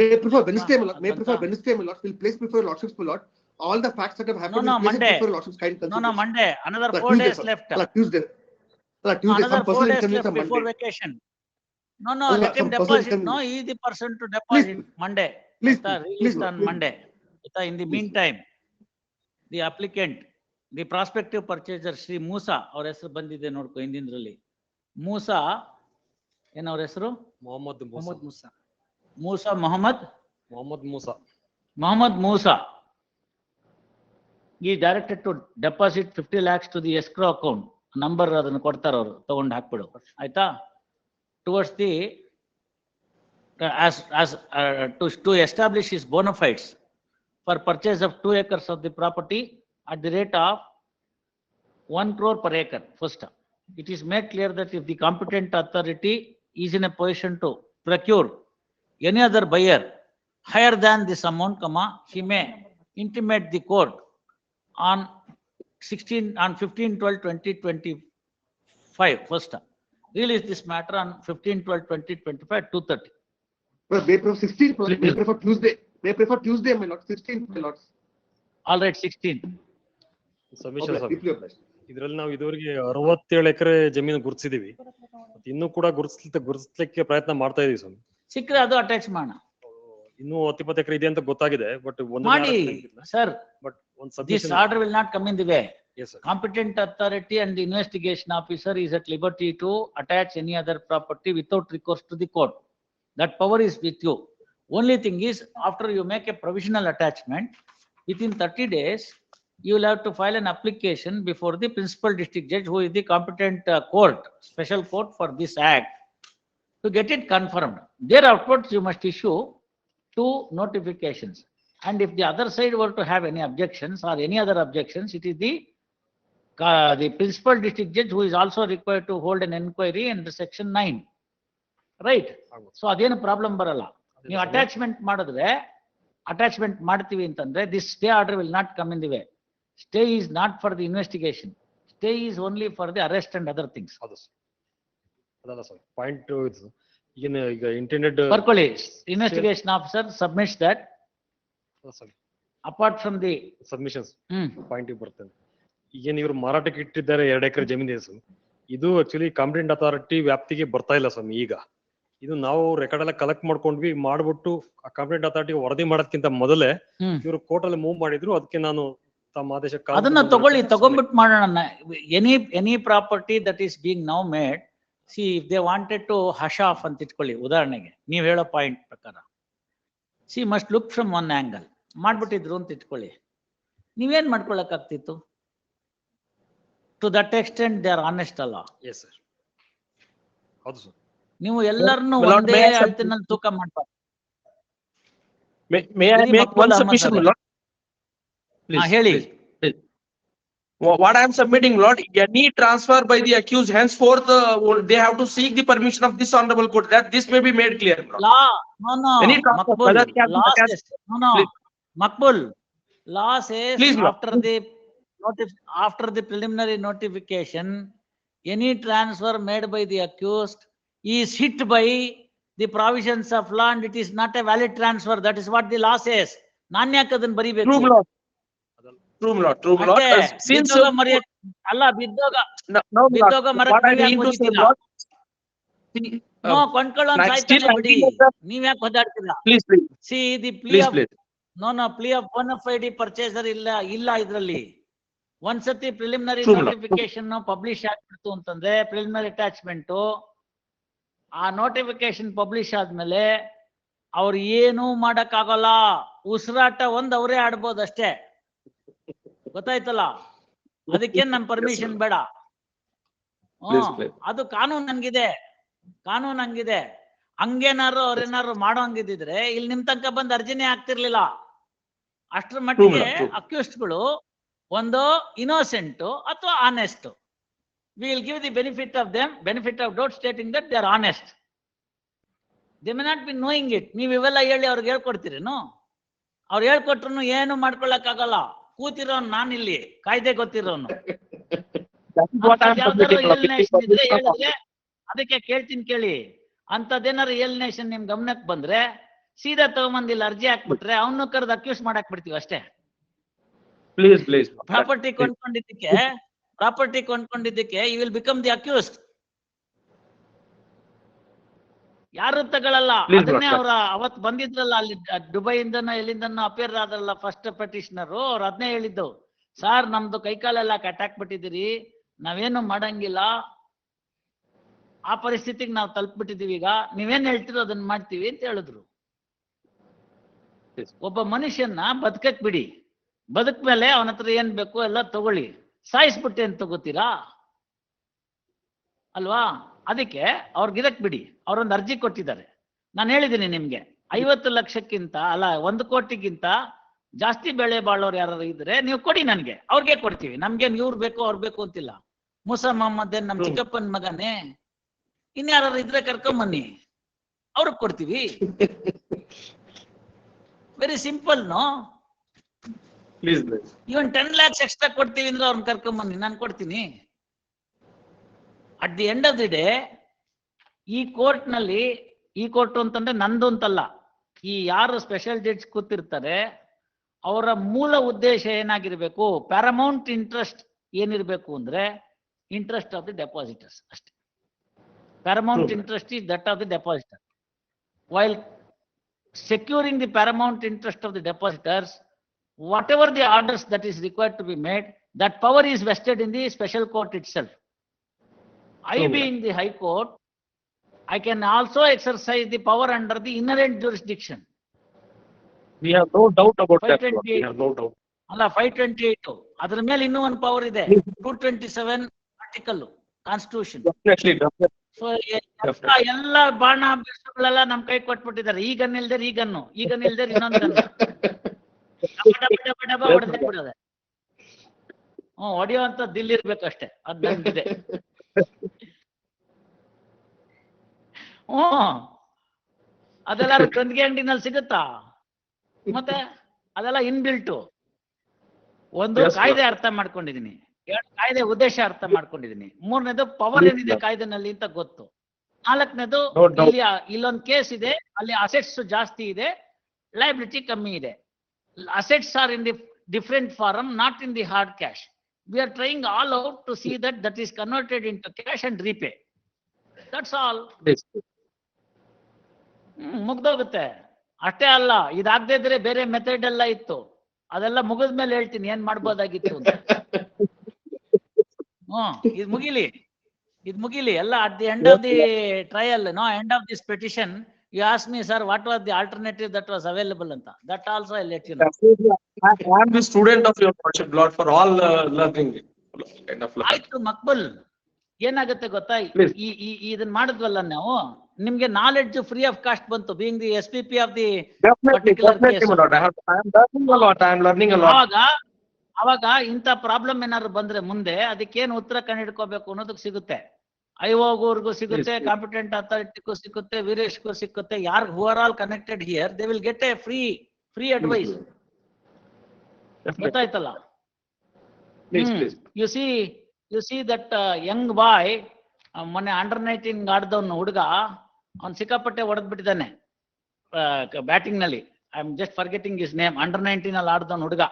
May I prefer Wednesday, my lord? May I prefer Wednesday, my lord? We'll place before lordships, my lord. All the facts that have happened. No, Monday. Before lordships, kind No, Monday. Another 4 days left. Tuesday. Another 4 days left before vacation. No, let him deposit. No, he is the person to deposit. Monday. Released on Monday. In the meantime, the applicant, the prospective purchaser, Sri Musa, ಅವ್ರ ಹೆಸರು ಬಂದಿದೆ ನೋಡ್ಕೊ ಹಿಂದಿಂದ್ರಲ್ಲಿ. ಮೂಸಾ, ಏನ್ ಅವ್ರ ಹೆಸರು? Mohammed Musa. He is directed to deposit 50 lakhs to the escrow account. Number ಅದನ್ನು ಕೊಡ್ತಾರ ಅವರು, ತಗೊಂಡು ಹಾಕ್ಬಿಡು ಆಯ್ತಾ. Towards the to establish his bona fides for purchase of 2 acres of the property at the rate of 1 crore per acre. First, it is made clear that if the competent authority is in a position to procure any other buyer higher than this amount, he may intimate the court on 15/12/2025. First, release this matter on 15/12/2025 2:30. May prefer 16. May prefer Tuesday. May prefer Tuesday, my lord. 16, my lord. All right, 16. Submission ಇದ್ರಲ್ಲಿ ನಾವು ಇದುವರೆಗೆ 67 ಎಕರೆ ಜಮೀನು ಗುರುತಿಸಿದೀವಿ. ಇನ್ನೂ ಕೂಡ ಗುರುತಿಸ್ಲಿಕ್ಕೆ ಪ್ರಯತ್ನ ಮಾಡ್ತಾ ಇದೀವಿ ಸ್ವಾಮಿ. ಸಿಕ್ಕರೆ ಅದು ಅಟ್ಯಾಚ್ ಮಾಡೋಣ. ಇನ್ನೂ 10-20 ಎಕರೆ ಇದೆ ಅಂತ ಗೊತ್ತಾಗಿದೆ. ಬಟ್ ಮಾಡಿ ಸರ್. ಬಟ್ ಒಂದು This order will not come in the way. Yes, sir. Competent authority and the investigation officer is at liberty to attach any other property without recourse to the court. That power is with you. Only thing is, after you make a provisional attachment, within 30 days, you will have to file an application before the principal district judge, who is the competent court, special court for this act, to get it confirmed. Thereafter, you must issue 2 notifications. And if the other side were to have any objections or any other objections, it is the principal district judge who is also required to hold an inquiry under section 9. Right? So ಅದೇನು problem ಬರಲ್ಲ. ನೀವು attachment ಮಾಡಿದ್ರೆ, attachment ಮಾಡ್ತೀವಿ ಅಂತಂದ್ರೆ, this stay order will not come in the way. Stay is not for the investigation. Stay is only for the arrest and other things. ಅದಲ್ಲ sir, point ಈಗ intended ಬರ್ಕೊಳ್ಳಿ, investigation officer submits that apart from the submissions point ಬರ್ತದೆ. ಈಗೇನು ಇವರು ಮಾರಾಟಕ್ಕೆ ಇಟ್ಟಿದ್ದಾರೆ 2 ಎಕರೆ ಜಮೀನು ಹೆಸರು, ಇದು ಆಕ್ಚುಲಿ ಕಾಂಪಿಟೆಂಟ್ ಅಥಾರಿಟಿ ವ್ಯಾಪ್ತಿಗೆ ಬರ್ತಾ ಇಲ್ಲ ಸ್ವಾಮಿ. ಈಗ ಇದು ನಾವು ರೆಕಾರ್ಡ್ ಎಲ್ಲ ಕಲೆಕ್ಟ್ ಮಾಡ್ಕೊಂಡ್ವಿ, ಮಾಡ್ಬಿಟ್ಟು ಆ ಕಾಂಪಿಟೆಂಟ್ ಅಥಾರಿಟಿ ವರದಿ ಮಾಡೋದಕ್ಕಿಂತ ಮೊದಲೇ ಇವರು ಕೋರ್ಟ್ ಅಲ್ಲಿ ಮೂವ್ ಮಾಡಿದ್ರು. ಅದಕ್ಕೆ ನಾನು ತಮ್ಮ ಆದೇಶ ಅದನ್ನ ತಗೊಂಡ್ಬಿಟ್ಟು ಮಾಡೋಣ. Any property that is being now made, see if they wanted to hush off ಅಂತ ಇಟ್ಕೊಳ್ಳಿ, ಉದಾಹರಣೆಗೆ ನೀವ್ ಹೇಳೋ ಪಾಯಿಂಟ್ ಪ್ರಕಾರ, see must look from one angle ಮಾಡ್ಬಿಟ್ಟಿದ್ರು ಅಂತ ಇಟ್ಕೊಳ್ಳಿ, ನೀವೇನ್ ಮಾಡ್ಕೊಳಕ್ ಆಗ್ತಿತ್ತು? To that extent they are honest ಅಲ್ಲ. ಎಸ್ ಸರ್, ಹೌದು ಸರ್. ನೀವು ಎಲ್ಲರನ್ನು ಒಂದೇ ಅಳತೆನಲ್ಲಿ ತೂಕ ಮಾಡ್ಬಾರ್ದು. May I make one submission, Lord? Please, ಹೇಳಿ. please. What I am submitting, Lord, any transfer by the accused, henceforth, they have to seek the permission of this honorable court. That this may be made clear, Lord. Law, no, Any transfer, Makbul, whether it can be law attached- says, no, Please. Makbul, law says Please, Lord. after the preliminary notification, any transfer made by the accused is hit by the provisions of law and it is not a valid transfer. That is what the law says. ನಾನು ಯಾಕೆ ಅದನ್ನ ಬರಿಬೇಕು? True, Lord. True, Lord. True, Lord. Since ಅಲ್ಲ ಬಿದ್ದೋಗ no, ಬಿದ್ದೋಗ Lord, ಮರಕ್ಕೆ what I ನೀವ್ ಯಾಕ್ mean to say, ಹೋಗಿದ್ದೀರಾ? Lord, see, no, ಕೊಂಡ್ಕೊಳ್ಳೋ like still ಸಾಯ್ತಾನೆ ಬಿಡಿ, 19 ನೀವ್ ಯಾಕೆ ಒದ್ದಾಡ್ತೀರಾ? please, please, see the plea please, of please. No plea of bona fide purchaser ಇಲ್ಲ ಇದ್ರಲ್ಲಿ. ಒಂದ್ಸತಿ preliminary True, Lord. Notification publish ಆಗ್ಬಿಡ್ತು ಅಂತಂದ್ರೆ, ಪ್ರಿಲಿಮಿನರಿ ಅಟ್ಯಾಚ್ಮೆಂಟ್, ಆ ನೋಟಿಫಿಕೇಶನ್ ಪಬ್ಲಿಷ್ ಆದ್ಮೇಲೆ ಅವ್ರು ಏನೂ ಮಾಡಕ್ ಆಗಲ್ಲ. ಉಸಿರಾಟ ಅವರೇ ಆಡ್ಬೋದು ಅಷ್ಟೇ. ಗೊತ್ತಾಯ್ತಲ್ಲ? ಅದಕ್ಕೇನ್ ನಮ್ ಪರ್ಮಿಷನ್ ಬೇಡ. Please, please. ಅದು ಕಾನೂನು ಹಂಗಿದೆ, ಕಾನೂನು ಹಂಗಿದೆ. ಹಂಗೇನಾರು ಅವ್ರೇನಾರು ಮಾಡೋ ಹಂಗಿದ್ರೆ ಇಲ್ಲಿ ನಿಮ್ ತನಕ ಬಂದ್ ಅರ್ಜಿನೇ ಆಗ್ತಿರ್ಲಿಲ್ಲ. ಅಷ್ಟ್ರ ಮಟ್ಟಿಗೆ true. ಅಕ್ಯೂಸ್ಡ್ಗಳು ಒಂದು ಇನ್ನೋಸೆಂಟ್ ಅಥವಾ honest. We will give the benefit of doubt stating that they are honest. They may not be knowing it. ನೀವ್ ಇವೆಲ್ಲ ಹೇಳಿ ಅವ್ರಿಗೆ ಹೇಳ್ಕೊಡ್ತೀರೇನು? ಅವ್ರು ಹೇಳ್ಕೊಟ್ರು ಏನು ಮಾಡ್ಕೊಳಕ್ ಆಗಲ್ಲ. ಕೂತಿರೋನ್ ನಾನಿಲ್ಲಿ, ಕಾಯ್ದೆ ಗೊತ್ತಿರೋನು. ಅದಕ್ಕೆ ಕೇಳ್ತೀನಿ ಕೇಳಿ, ಅಂತದೇನಾರು ಏಲ್ನೇಷನ್ ನಿಮ್ ಗಮನಕ್ಕೆ ಬಂದ್ರೆ ಸೀದಾ ತಗೊಂಬಂದ್ ಇಲ್ಲಿ ಅರ್ಜಿ ಹಾಕ್ಬಿಟ್ರೆ ಅವನು ಕರೆದು ಅಕ್ಯೂಸ್ ಮಾಡಾಕ್ ಬಿಡ್ತೀವಿ ಅಷ್ಟೇ. Please, please. ಪ್ರಾಪರ್ಟಿ ಕೊಂಡ್ಕೊಂಡಿದ್ದಕ್ಕೆ you will become the accused. ಯಾರು ತಗೊಳ್ಳಲ್ಲ. ಅದನ್ನೇ ಅವ್ರ ಅವತ್ ಬಂದಿದ್ರಲ್ಲ ಅಲ್ಲಿ ದುಬೈಯಿಂದನೋ ಎಲ್ಲಿಂದನೋ ಅಪೇರ್ ಆದ್ರಲ್ಲ ಫಸ್ಟ್ ಪೆಟಿಷನರು, ಅವ್ರು ಅದನ್ನೇ ಹೇಳಿದ್ದು, ಸಾರ್ ನಮ್ದು ಕೈಕಾಲೆಲ್ಲ ಕಟ್ಟಾಕ್ ಬಿಟ್ಟಿದ್ದೀರಿ, ನಾವೇನು ಮಾಡಂಗಿಲ್ಲ, ಆ ಪರಿಸ್ಥಿತಿಗೆ ನಾವು ತಲುಪ್ಬಿಟ್ಟಿದೀವಿ, ಈಗ ನೀವೇನ್ ಹೇಳ್ತೀರೋ ಅದನ್ನ ಮಾಡ್ತೀವಿ ಅಂತ ಹೇಳಿದ್ರು. ಒಬ್ಬ ಮನುಷ್ಯನ್ನ ಬದುಕಕ್ ಬಿಡಿ, ಬದುಕ್ ಮೇಲೆ ಅವನ ಹತ್ರ ಏನ್ ಬೇಕು ಎಲ್ಲ ತಗೊಳ್ಳಿ, ಸಾಯಿಸ್ಬಿಟ್ಟೆ ಅಂತ ತಗೋತೀರಾ ಅಲ್ವಾ? ಅದಕ್ಕೆ ಅವ್ರಿಗಿರಕ್ ಬಿಡಿ. ಅವ್ರೊಂದು ಅರ್ಜಿ ಕೊಟ್ಟಿದ್ದಾರೆ. ನಾನು ಹೇಳಿದ್ದೀನಿ ನಿಮ್ಗೆ, 50 ಲಕ್ಷಕ್ಕಿಂತ ಅಲ್ಲ 1 ಕೋಟಿಗಿಂತ ಜಾಸ್ತಿ ಬೆಳೆ ಬಾಳೋರು ಯಾರು ಇದ್ರೆ ನೀವು ಕೊಡಿ, ನನ್ಗೆ ಅವ್ರಿಗೆ ಕೊಡ್ತೀವಿ. ನಮ್ಗೇನ್ ಇವ್ರು ಬೇಕು ಅವ್ರು ಬೇಕು ಅಂತಿಲ್ಲ. ಮೂಸಾ ಮೊಹಮ್ಮದ್ ಏನ್ ನಮ್ ಚಿಕ್ಕಪ್ಪನ ಮಗನೇ? ಇನ್ಯಾರು ಇದ್ರೆ ಕರ್ಕೊಂಬನ್ನಿ, ಅವ್ರಿಗೆ ಕೊಡ್ತೀವಿ. Very simple. No, Please, please. Even 10 lakhs extra ಕೊಡ್ತೀವಿ ಅಂದ್ರೆ ಅವ್ರನ್ನ ಕರ್ಕೊಂಬನ್ನಿ, ನಾನು ಕೊಡ್ತೀನಿ. At the end of the day ಈ ಕೋರ್ಟ್ ಅಂತಂದ್ರೆ ನಂದು ಅಂತಲ್ಲ, ಈ ಯಾರು ಸ್ಪೆಷಲ್ ಜಡ್ಜ್ ಕೂತಿರ್ತಾರೆ ಅವರ ಮೂಲ ಉದ್ದೇಶ ಏನಾಗಿರ್ಬೇಕು, ಪ್ಯಾರಮೌಂಟ್ ಇಂಟ್ರೆಸ್ಟ್ ಏನಿರ್ಬೇಕು ಅಂದ್ರೆ ಇಂಟ್ರೆಸ್ಟ್ ಆಫ್ ದಿ ಡೆಪಾಸಿಟರ್ಸ್ ಅಷ್ಟೇ. Paramount interest is that of the ಡೆಪಾಸಿಟರ್. While securing the paramount interest of the depositors, whatever the orders that is required to be made, that power is vested in the special court itself. I being the High Court, I can also exercise the power under the inherent jurisdiction. We have no doubt about that, Lord. We have no doubt. ಅಲ್ಲ 528 ಅದ್ರ ಮೇಲೆ ಇನ್ನೂ ಒಂದು power ಇದೆ 227 article constitution. So ಎಲ್ಲ ಬಾಣ ಅಭ್ಯಾಸಗಳೆಲ್ಲ ನಮ್ ಕೈ ಕೊಟ್ಬಿಟ್ಟಿದ್ದಾರೆ. ಈ ಗನ್ ಇಲ್ದೇರ್ ಈ ಗನ್ನು, ಈ ಗನ್ ಇಲ್ದೇರ್ ಇನ್ನೊಂದು ಗನ್ ಹೊಡೆದೇ ಬಿಡೋದೆ. ಹೊಡೆಯೋ ಅಂತ ದಿಲ್ ಇರ್ಬೇಕಷ್ಟೇ, ಅದ್ ನನ್ಗಿದೆ. ಅದೆಲ್ಲ ಕಂದಿಗೆ ಅಂಗಡಿನಲ್ಲಿ ಸಿಗುತ್ತಾ? ಮತ್ತೆ ಅದೆಲ್ಲ ಇನ್ಬಿಲ್ಟು. ಒಂದು ಕಾಯ್ದೆ ಅರ್ಥ ಮಾಡ್ಕೊಂಡಿದೀನಿ, ಎರಡು ಕಾಯ್ದೆ ಉದ್ದೇಶ ಅರ್ಥ ಮಾಡ್ಕೊಂಡಿದೀನಿ, ಮೂರನೇದು ಪವರ್ ಏನಿದೆ ಕಾಯ್ದೆನಲ್ಲಿ ಅಂತ ಗೊತ್ತು, ನಾಲ್ಕನೇದು ಇಲ್ಲಿ ಇಲ್ಲೊಂದು ಕೇಸ್ ಇದೆ, ಅಲ್ಲಿ ಅಸೆಟ್ಸ್ ಜಾಸ್ತಿ ಇದೆ, ಲಯಬಿಲಿಟಿ ಕಮ್ಮಿ ಇದೆ. Assets are in the different form, not in the hard cash. We are trying all out to see that that is converted into cash and repay. That's all. ಮುಗ್ದೋಗುತ್ತೆ. ಅಷ್ಟೇ ಅಲ್ಲ, ಇದಾಗದೇ ಇದ್ರೆ ಬೇರೆ ಮೆಥಡ್ ಎಲ್ಲ ಇತ್ತು, ಅದೆಲ್ಲ ಮುಗಿದ್ಮೇಲೆ ಹೇಳ್ತೀನಿ ಏನ್ ಮಾಡ್ಬೋದಾಗಿತ್ತು ಅಂತ. ಇದು ಮುಗಿಲಿ ಎಲ್ಲ at the end of the trial, no, end of this petition, you ask me, sir, what was the alternative that was available anta. That also I'll let you know. I am the student of your worship, Lord, for all learning kind of learning. ಆಯ್ತು ಮಕ್ಬುಲ್, ಏನಾಗುತ್ತೆ ಗೊತ್ತಾ, ಇದನ್ನ ಮಾಡಿದ್ವಲ್ಲ ನಾವು, ನಿಮ್ಗೆ knowledge free of cost ಬಂತು, being the SPP of the particular case. I am learning a lot. ಅವಾಗ ಇಂಥ problem ಏನಾದ್ರು ಬಂದ್ರೆ ಮುಂದೆ ಅದಕ್ಕೇನು ಉತ್ತರ ಕಂಡಿಡ್ಕೋಬೇಕು ಅನ್ನೋದಕ್ಕೆ ಸಿಗುತ್ತೆ. ಐಒಗೂ ಸಿಗುತ್ತೆ, ಕಾಂಪಿಟೆಂಟ್ ಅಥಾರಿಟಿಗೂ ಸಿಗುತ್ತೆ, ವೀರೇಶ್ಗೂ ಸಿಗುತ್ತೆ. ಯಾರು who are all connected here, they will get a free advice. ಗೊತ್ತಾಯ್ತಲ್ಲ? You see that young boy, ಮೊನ್ನೆ ಅಂಡರ್-19 ಆಡ್ದವನು ಹುಡುಗ, ಅವ್ನು ಸಿಕ್ಕಾಪಟ್ಟೆ ಹೊಡೆದ್ಬಿಟ್ಟಿದ್ದಾನೆ ಬ್ಯಾಟಿಂಗ್ ನಲ್ಲಿ. I am just forgetting his name. Under nineteen ಅಲ್ಲಿ ಆಡ್ದವನ್ ಹುಡುಗ,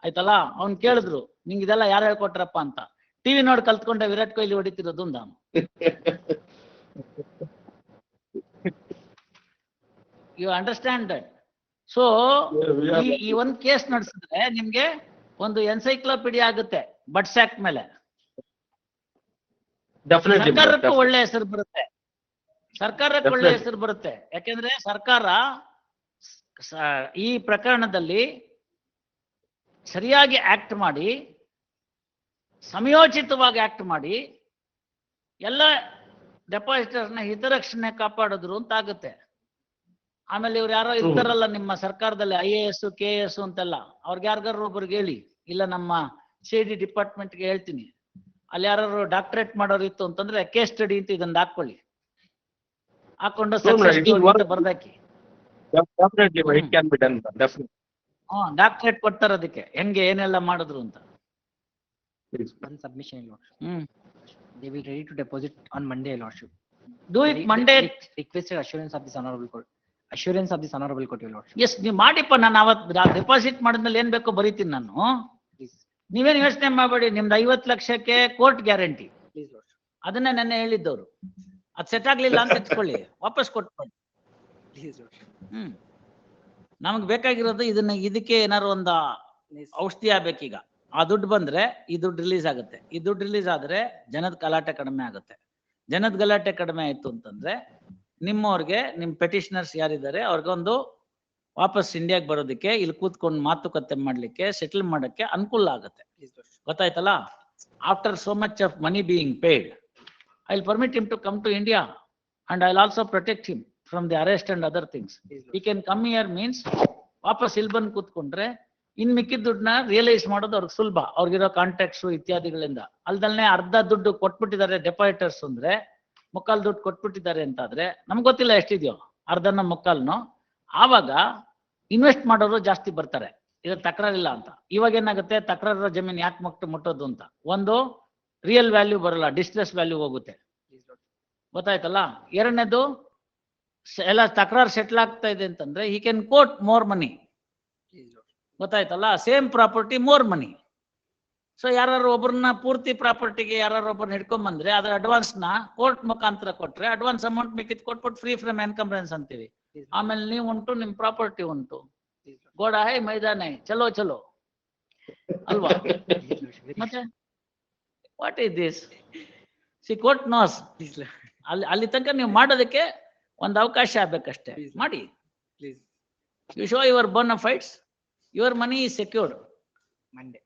ಆಯ್ತಲ್ಲ. ಅವ್ನ್ ಕೇಳಿದ್ರು, ನಿಂಗೆ ಇದೆಲ್ಲ ಯಾರು ಹೇಳ್ಕೊಟ್ರಪ್ಪ ಅಂತ. ಟಿವಿ ನೋಡಿ ಕಲ್ತ್ಕೊಂಡೆ ವಿರಾಟ್ ಕೊಹ್ಲಿ ಹೊಡಿತಿರೋದು ನಾನು. You understand that? ಸೊ ಈ ಒಂದ್ ಕೇಸ್ ನಡೆಸಿದ್ರೆ ನಿಮ್ಗೆ ಒಂದು ಎನ್ಸೈಕ್ಲೋಪೀಡಿಯಾ ಆಗುತ್ತೆ ಬಟ್ಸ್ ಆಕ್ಟ್ ಮೇಲೆ. ಸರ್ಕಾರಕ್ಕೂ ಒಳ್ಳೆ ಹೆಸರು ಬರುತ್ತೆ, ಯಾಕೆಂದ್ರೆ ಸರ್ಕಾರ ಈ ಪ್ರಕರಣದಲ್ಲಿ ಸರಿಯಾಗಿ ಆಕ್ಟ್ ಮಾಡಿ, ಸಮಯೋಚಿತವಾಗಿ ಆಕ್ಟ್ ಮಾಡಿ, ಎಲ್ಲ ಡೆಪಾಸಿಟರ್ನ ಹಿತರಕ್ಷಣೆ ಕಾಪಾಡಿದ್ರು ಅಂತ ಆಗುತ್ತೆ. ಆಮೇಲೆ ಇವ್ರು ಯಾರೋ ಇರ್ತಾರಲ್ಲ ನಿಮ್ಮ ಸರ್ಕಾರದಲ್ಲಿ, IAS KS ಅಂತೆಲ್ಲ, ಅವ್ರಿಗೆ ಯಾರಿಗಾರು ಒಬ್ರಿಗೆ ಹೇಳಿ, ಇಲ್ಲ ನಮ್ಮ CD ಡಿಪಾರ್ಟ್ಮೆಂಟ್ಗೆ ಹೇಳ್ತೀನಿ, ಅಲ್ಲಿ ಯಾರು ಡಾಕ್ಟರೇಟ್ ಮಾಡೋರು ಇತ್ತು ಅಂತಂದ್ರೆ ಕೇಸ್ ಸ್ಟಡಿ ಅಂತ ಇದನ್ನ ಹಾಕೊಳ್ಳಿ, ಹಾಕೊಂಡು ಬರ್ದಾಕಿ. ಡಾಕ್ಟರೇಟ್ ಕೊಡ್ತಾರ ಅದಕ್ಕೆ, ಹೆಂಗೆ ಏನೆಲ್ಲ ಮಾಡಿದ್ರು ಅಂತ. One submission, Lordship. They will ready to deposit on Monday, Lordship. Do it Monday. Requested assurance of this honorable court. Assurance of this honorable court, Your Lordship. Yes, ನೀವು ಮಾಡಿಪ್ಪ. ನಾನು ಅವತ್ತು ಡೆಪಾಸಿಟ್ ಮಾಡಿದ್ಮೇಲೆ ಏನ್ ಬೇಕೋ ಬರೀತೀನಿ ನಾನು. ನೀವೇನು ಯೋಚನೆ ಮಾಡಬೇಡಿ. ನಿಮ್ದು 50 ಲಕ್ಷಕ್ಕೆ ಕೋರ್ಟ್ ಗ್ಯಾರಂಟಿ, ಅದನ್ನೇ ನೆನ್ನೆ ಹೇಳಿದ್ದವ್ರು. ಅದು ಸೆಟ್ ಆಗ್ಲಿಲ್ಲ ಅಂತ ಇಟ್ಕೊಳ್ಳಿ, ವಾಪಸ್ ಕೊಟ್ಕೊಳ್ಳಿ. ನಮಗ್ ಬೇಕಾಗಿರೋದು ಇದಕ್ಕೆ ಏನಾರು ಒಂದು ಔಷಧಿ ಆಗ್ಬೇಕೀಗ. ಆ ದುಡ್ಡು ಬಂದ್ರೆ ಈ ದುಡ್ಡು ರಿಲೀಸ್ ಆಗುತ್ತೆ. ಈ ದುಡ್ಡು ರಿಲೀಸ್ ಆದ್ರೆ ಜನದ ಗಲಾಟೆ ಕಡಿಮೆ ಆಗುತ್ತೆ. ಜನದ ಗಲಾಟೆ ಕಡಿಮೆ ಆಯ್ತು ಅಂತಂದ್ರೆ ನಿಮ್ಮವ್ರಿಗೆ, ನಿಮ್ ಪೆಟಿಷನರ್ಸ್ ಯಾರಿದ್ದಾರೆ ಅವ್ರಿಗೊಂದು ವಾಪಸ್ ಇಂಡಿಯಾಗೆ ಬರೋದಕ್ಕೆ, ಇಲ್ಲಿ ಕೂತ್ಕೊಂಡು ಮಾತುಕತೆ ಮಾಡ್ಲಿಕ್ಕೆ, ಸೆಟಲ್ ಮಾಡಕ್ಕೆ ಅನುಕೂಲ ಆಗುತ್ತೆ. ಗೊತ್ತಾಯ್ತಲ್ಲ? After so much of money being paid, I will permit him to come to India and I will also protect him from the arrest and other things. He can come here means ವಾಪಸ್ ಇಲ್ಲಿ ಬಂದು ಕೂತ್ಕೊಂಡ್ರೆ ಇನ್ ಮಿಕ್ಕಿದ ದುಡ್ಡನ್ನ realise ಮಾಡೋದು ಅವ್ರಿಗೆ ಸುಲಭ, ಅವ್ರಿಗಿರೋ contacts ಇತ್ಯಾದಿಗಳಿಂದ. ಅಲ್ದಲ್ನೇ ಅರ್ಧ ದುಡ್ಡು ಕೊಟ್ಬಿಟ್ಟಿದ್ದಾರೆ ಡೆಪಾಸಿಟರ್ಸ್ ಅಂದ್ರೆ, ಮುಕ್ಕಾಲ್ ದುಡ್ಡು ಕೊಟ್ಬಿಟ್ಟಿದ್ದಾರೆ ಅಂತಾದ್ರೆ ನಮ್ಗೆ ಗೊತ್ತಿಲ್ಲ ಎಷ್ಟಿದ್ಯೋ, ಅರ್ಧನ ಮುಕ್ಕಾಲ್ನೋ. ಆವಾಗ ಇನ್ವೆಸ್ಟ್ ಮಾಡೋರು ಜಾಸ್ತಿ ಬರ್ತಾರೆ, ಇದು ತಕರಾರಿಲ್ಲ ಅಂತ. ಇವಾಗ ಏನಾಗುತ್ತೆ, ತಕರಾರಿರೋ ಜಮೀನು ಯಾಕೆ ಮುಟ್ಟೋದು ಅಂತ, ಒಂದು ರಿಯಲ್ ವ್ಯಾಲ್ಯೂ ಬರಲ್ಲ, ಡಿಸ್ಟ್ರೆಸ್ ವ್ಯಾಲ್ಯೂ ಹೋಗುತ್ತೆ. ಗೊತ್ತಾಯ್ತಲ್ಲ? ಎರಡನೇದು, ಎಲ್ಲ ತಕರಾರು ಸೆಟ್ಲ್ ಆಗ್ತಾ ಇದೆ ಅಂತಂದ್ರೆ he can quote more money. ಗೊತ್ತಾಯ್ತಲ್ಲ? Same property more money. So ಯಾರು ಒಬ್ಬರನ್ನ ಪೂರ್ತಿ ಪ್ರಾಪರ್ಟಿಗೆ ಯಾರು ಒಬ್ಬರನ್ನ ಹಿಡ್ಕೊಂಡ್ಬಂದ್ರೆ ಅದರ ಅಡ್ವಾನ್ಸ್ ನ ಕೋರ್ಟ್ ಮುಖಾಂತರ ಕೊಟ್ರೆ ಅಡ್ವಾನ್ಸ್ ಅಮೌಂಟ್ ಮಿಕ್ಕಿದ್ ಕೊಟ್ಬಿಟ್ಟು ಫ್ರೀ ಫ್ರಮ್ ಎನ್ಕಂಬ್ರೆನ್ಸ್ ಅಂತೀವಿ. ಆಮೇಲೆ ನೀವು ಉಂಟು, ನಿಮ್ ಪ್ರಾಪರ್ಟಿ ಉಂಟು, ಗೋಡ ಹೈ ಮೈದಾನ ಹೈ, ಚಲೋ ಚಲೋ ಅಲ್ವಾ? ಮತ್ತೆ what is this? See court knows. ಅಲ್ಲಿ ತನಕ ನೀವು ಮಾಡೋದಕ್ಕೆ ಒಂದು ಅವಕಾಶ ಆಗ್ಬೇಕಷ್ಟೇ. ಮಾಡಿ, you show your bona fides, your money is secured. Monday.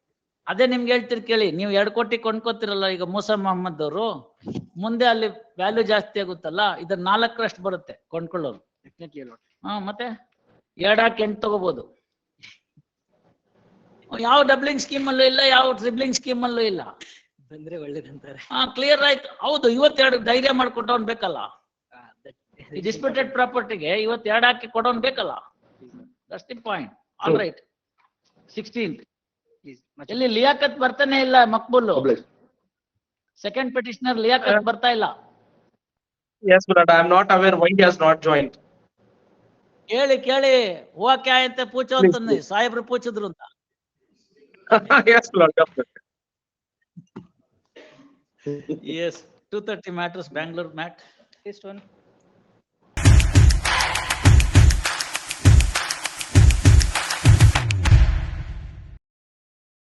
ಅದೇ ನಿಮ್ಗೆ ಹೇಳ್ತೀರಿ ಕೇಳಿ, ನೀವು 2 ಕೋಟಿ ಕೊಂಡ್ಕೋತಿರಲ್ಲ ಈಗ ಮೂಸಾ ಮೊಹಮ್ಮದ್ ಅವರು, ಮುಂದೆ ಅಲ್ಲಿ ವ್ಯಾಲ್ಯೂ ಜಾಸ್ತಿ ಆಗುತ್ತಲ್ಲ, ಇದ್ರ 4ರಷ್ಟು ಬರುತ್ತೆ ಕೊಂಡ್ಕೊಳ್ಳೋರು. Definitely, your lord. ಮತ್ತೆ 2 ಹಾಕಿ 8 ತಗೋಬಹುದು. ಯಾವ ಡಬ್ಲಿಂಗ್ ಸ್ಕೀಮ್ ಅಲ್ಲೂ ಇಲ್ಲ, ಯಾವ ಟ್ರಿಬ್ಲಿಂಗ್ ಸ್ಕೀಮ್ ಅಲ್ಲೂ ಇಲ್ಲ. ಬಂದ್ರೆ ಒಳ್ಳೇದಂತಾರೆ. ಕ್ಲಿಯರ್ ಆಯ್ತು. ಹೌದು, 22 ಧೈರ್ಯ ಮಾಡ್ಕೊಟ್ಟವನ್ ಬೇಕಲ್ಲ. ಈ ಡಿಸ್ಪ್ಯೂಟೆಡ್ ಪ್ರಾಪರ್ಟಿಗೆ 22 ಹಾಕಿ ಕೊಡೋನ್ ಬೇಕಲ್ಲ. That's the point. All right. 16th Please. ಎಲ್ಲಿ ಲಿಯಾಕತ್ ಬರ್ತಾನೆ ಇಲ್ಲ ಮಕ್ಬೂಲ್. ಸೆಕೆಂಡ್ ಪೆಟಿಷನರ್ ಲಿಯಾಕತ್ ಬರ್ತಾ ಇಲ್ಲ. Yes, but I am not aware why he has not joined. ಕೇಳಿ ಹೂವಾ ಕ್ಯಾ ಅಂತ ಪೂಚೋ ಅಂತಂದ್ರೆ ಸಾಹೇಬ್ರು ಪೂಚಿದ್ರು ಅಂತ. Yes, Lord. Definitely. Yes, 230 matters, Bangalore mat. This one.